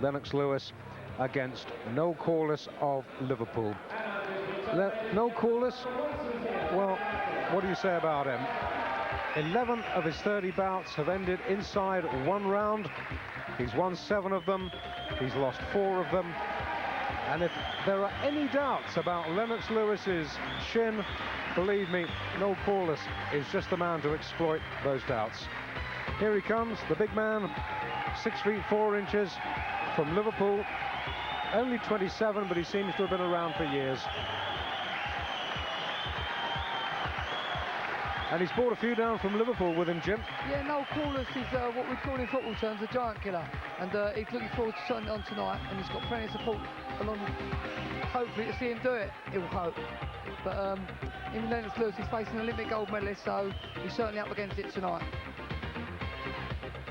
Lennox Lewis against Noel Corliss of Liverpool. Noel Corliss, well, what do you say about him? 11 of his 30 bouts have ended inside one round. He's won 7 of them. He's lost 4 of them. And if there are any doubts about Lennox Lewis's shin, believe me, Noel Corliss is just the man to exploit those doubts. Here he comes, the big man, 6 feet 4 inches, from Liverpool. Only 27, but he seems to have been around for years. And he's brought a few down from Liverpool with him, Jim. Yeah, Noel Corliss is what we call in football terms a giant killer. And he's looking forward to turning it on tonight, and he's got plenty of support along, hopefully, to see him do it, he'll hope. But even Lennox Lewis is facing an Olympic gold medalist, so he's certainly up against it tonight.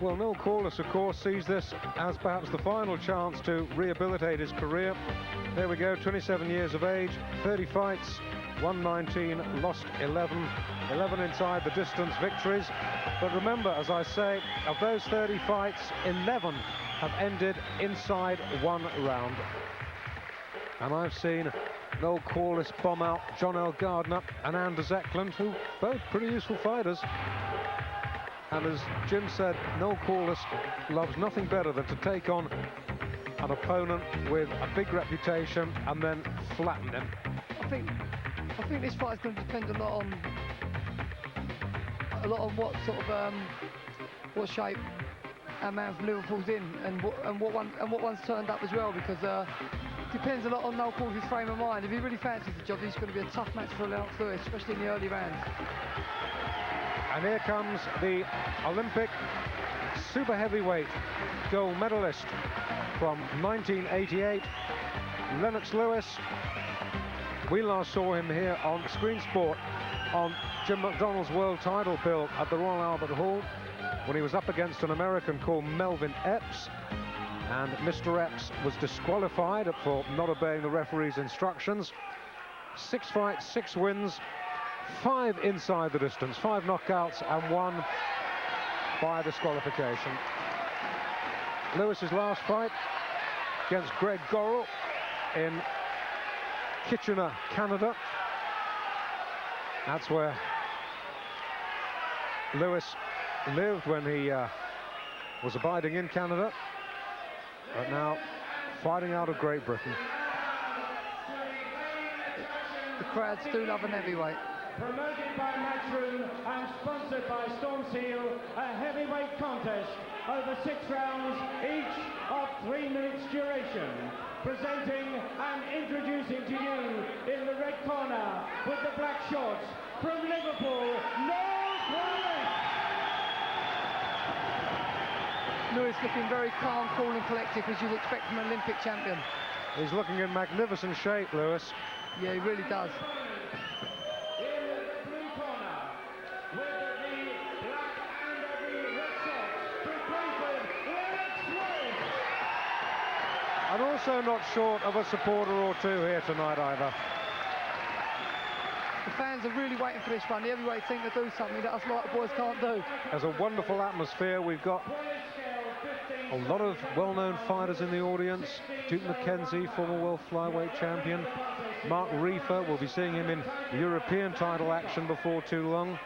Well, Noel Corliss, of course, sees this as perhaps the final chance to rehabilitate his career. There we go, 27 years of age, 30 fights, won 19, lost 11, 11 inside the distance victories. But remember, as I say, of those 30 fights, 11 have ended inside one round. And I've seen Noel Corliss bomb out John L. Gardner and Anders Eklund, who both pretty useful fighters. And as Jim said, Noel Corliss loves nothing better than to take on an opponent with a big reputation and then flatten him. I think this fight is going to depend a lot on what sort of what shape our man from Liverpool's in, and what one's turned up as well, because it depends a lot on Noel Corliss' frame of mind. If he really fancies the job, it's going to be a tough match for Lennox Lewis, especially in the early rounds. And here comes the Olympic super heavyweight gold medalist from 1988, Lennox Lewis. We last saw him here on Screen Sport on Jim McDonnell's world title bill at the Royal Albert Hall when he was up against an American called Melvin Epps, and Mr. Epps was disqualified for not obeying the referee's instructions. 6 fights, 6 wins, 5 inside the distance, 5 knockouts and 1 by disqualification. Lewis's last fight against Greg Gorrell in Kitchener, Canada. That's where Lewis lived when he was abiding in Canada, but now fighting out of Great Britain. The crowds do love an heavyweight. Promoted by Matchroom and sponsored by Storm Seal, a heavyweight contest over 6 rounds, each of 3 minutes duration. Presenting and introducing to you in the red corner with the black shorts from Liverpool, Noel Corliss. Lewis looking very calm, cool and collected, as you'd expect from an Olympic champion. He's looking in magnificent shape, Lewis. Yeah, he really does. And also not short of a supporter or two here tonight either. The fans are really waiting for this one. The heavyweights think to do something that us light boys can't do. There's a wonderful atmosphere. We've got a lot of well-known fighters in the audience. Duke McKenzie, former world flyweight champion. Mark Reefer, we'll be seeing him in European title action before too long.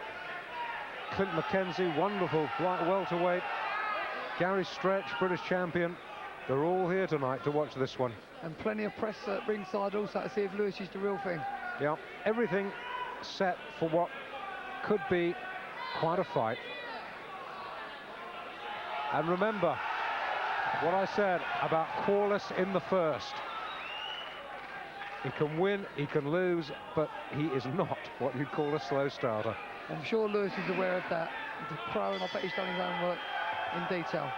Clint McKenzie, wonderful light welterweight. Gary Stretch, British champion. They're all here tonight to watch this one. And plenty of press at ringside also to see if Lewis is the real thing. Yeah, everything set for what could be quite a fight. And remember what I said about Corliss in the first. He can win, he can lose, but he is not what you'd call a slow starter. I'm sure Lewis is aware of that. He's a pro, and I bet he's done his own work in detail.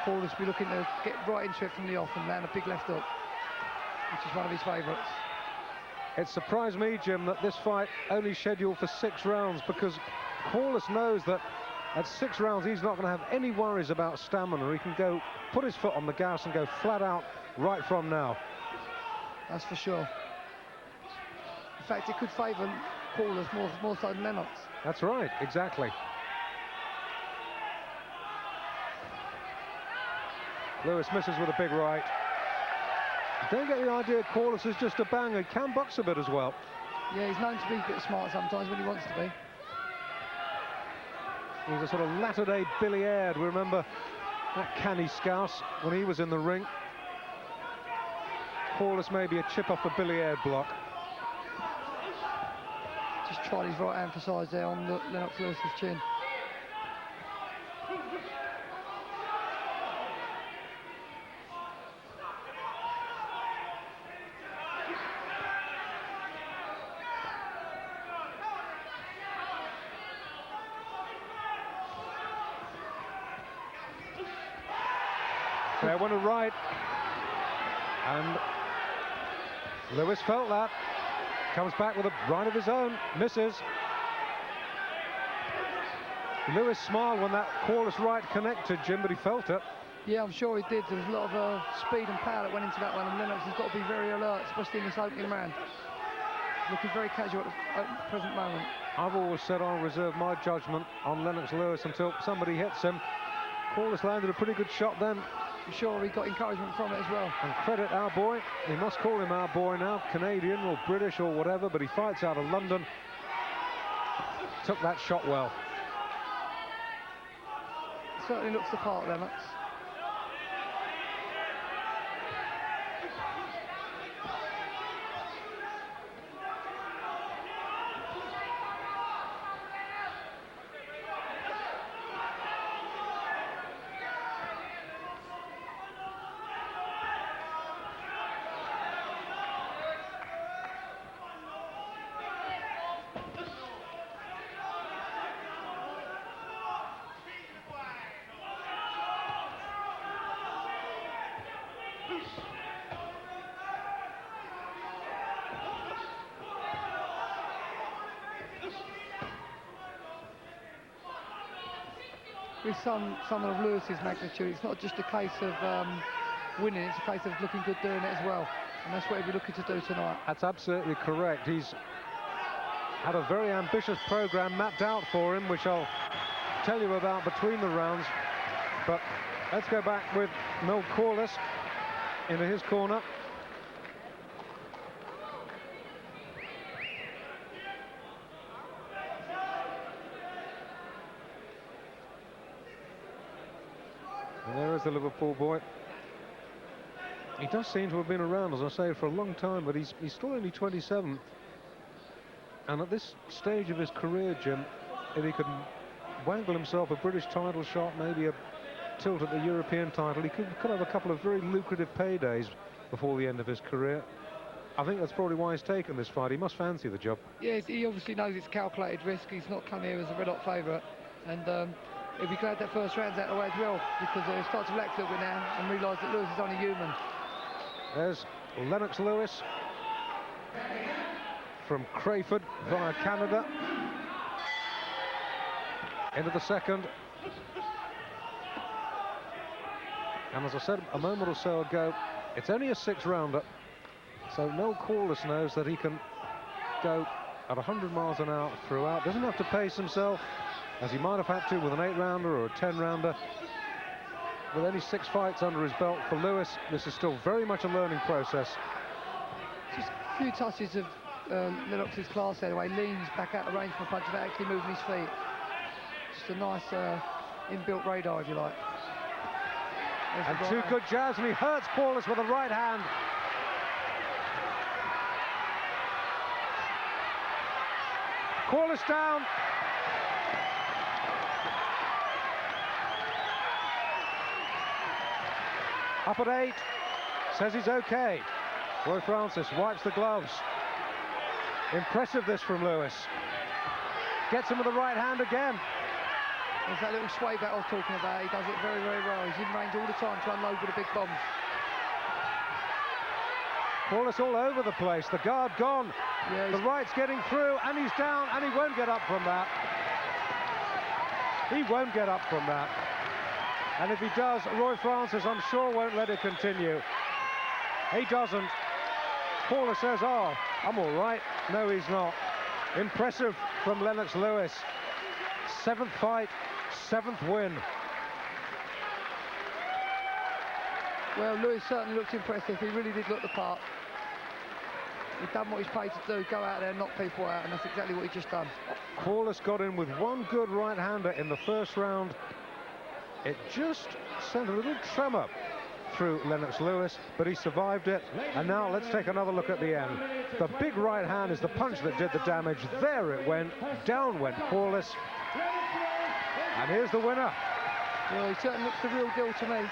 Corliss will be looking to get right into it from the off and land a big left hook, which is one of his favourites. It surprised me, Jim, that this fight only scheduled for 6 rounds, because Corliss knows that at 6 rounds he's not going to have any worries about stamina. He can go put his foot on the gas and go flat out right from now. That's for sure. In fact, it could favour Corliss more so than Lennox. That's right, exactly. Lewis misses with a big right. Don't get the idea Corliss is just a banger. He can box a bit as well. Yeah, he's known to be a bit smart sometimes when he wants to be. He's a sort of latter-day Billy Aird. We remember that canny scouse when he was in the ring. Corliss maybe a chip off the Billy Aird block. Just tried his right hand for size there on Lennox Lewis's chin. Fair one to right, and Lewis felt that. Comes back with a right of his own, misses. Lewis smiled when that Corliss right connected, Jim, but he felt it. Yeah, I'm sure he did. There was a lot of speed and power that went into that one, and Lennox has got to be very alert, especially in this opening round. Looking very casual at the present moment. I've always said I'll reserve my judgment on Lennox Lewis until somebody hits him. Corliss landed a pretty good shot then. I'm sure he got encouragement from it as well. And credit our boy, he must call him our boy now, Canadian or British or whatever, but he fights out of London. Took that shot well. Certainly looks the part, Lennox. With someone of Lewis's magnitude, it's not just a case of winning, it's a case of looking good doing it as well. And that's what he'll be looking to do tonight. That's absolutely correct. He's had a very ambitious program mapped out for him, which I'll tell you about between the rounds. But let's go back with Noel Corliss into his corner. And there is the Liverpool boy. He does seem to have been around, as I say, for a long time, but he's still only 27. And at this stage of his career, Jim, if he could wangle himself a British title shot, maybe a tilt at the European title, he could have a couple of very lucrative paydays before the end of his career. I think that's probably why he's taken this fight. He must fancy the job. Yes, he obviously knows it's calculated risk. He's not come here as a red-hot favourite. And he'll be glad that first round's out of the way as well, because he'll start to relax a little bit now and realise that Lewis is only human. There's Lennox Lewis from Crayford via Canada into the second. And as I said a moment or so ago, it's only a 6-rounder, so Noel Corliss knows that he can go at 100 miles an hour throughout. Doesn't have to pace himself, as he might have had to with an 8-rounder or a 10-rounder. With only 6 fights under his belt for Lewis, this is still very much a learning process. Just a few touches of Lennox's class there, the way he leans back out the range from a punch without actually moving his feet. Just a nice inbuilt radar, if you like. And two good jabs, and he hurts Corliss with the right hand. Corliss down. Up at 8, says he's okay. Roy Francis wipes the gloves. Impressive this from Lewis. Gets him with the right hand again. There's that little sway back I was talking about. He does it very, very well. He's in range all the time to unload with the big bombs. Corliss all over the place. The guard gone. Yeah, the right's getting through, and he's down, and he won't get up from that. He won't get up from that. And if he does, Roy Francis, I'm sure, won't let it continue. He doesn't. Corliss says, oh, I'm all right. No, he's not. Impressive from Lennox Lewis. 7th fight, 7th win. Well, Lewis certainly looked impressive. He really did look the part. He's done what he's paid to do, go out there and knock people out, and that's exactly what he just done. Quorles got in with one good right-hander in the first round. It just sent a little tremor through Lennox Lewis, but he survived it. And now let's take another look at the end. The big right hand is the punch that did the damage. There it went. Down went Quorles. And here's the winner. Yeah, he certainly looks the real deal to me.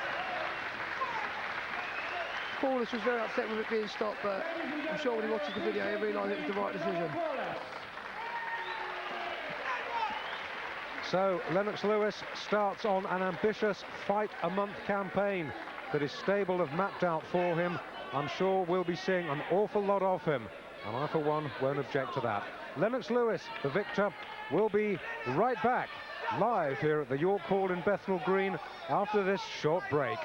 Quorles was very upset with it being stopped, but I'm sure when he watches the video, he'll realise it was the right decision. So Lennox Lewis starts on an ambitious fight-a-month campaign that his stable have mapped out for him. I'm sure we'll be seeing an awful lot of him, and I, for one, won't object to that. Lennox Lewis, the victor, will be right back live here at the York Hall in Bethnal Green after this short break.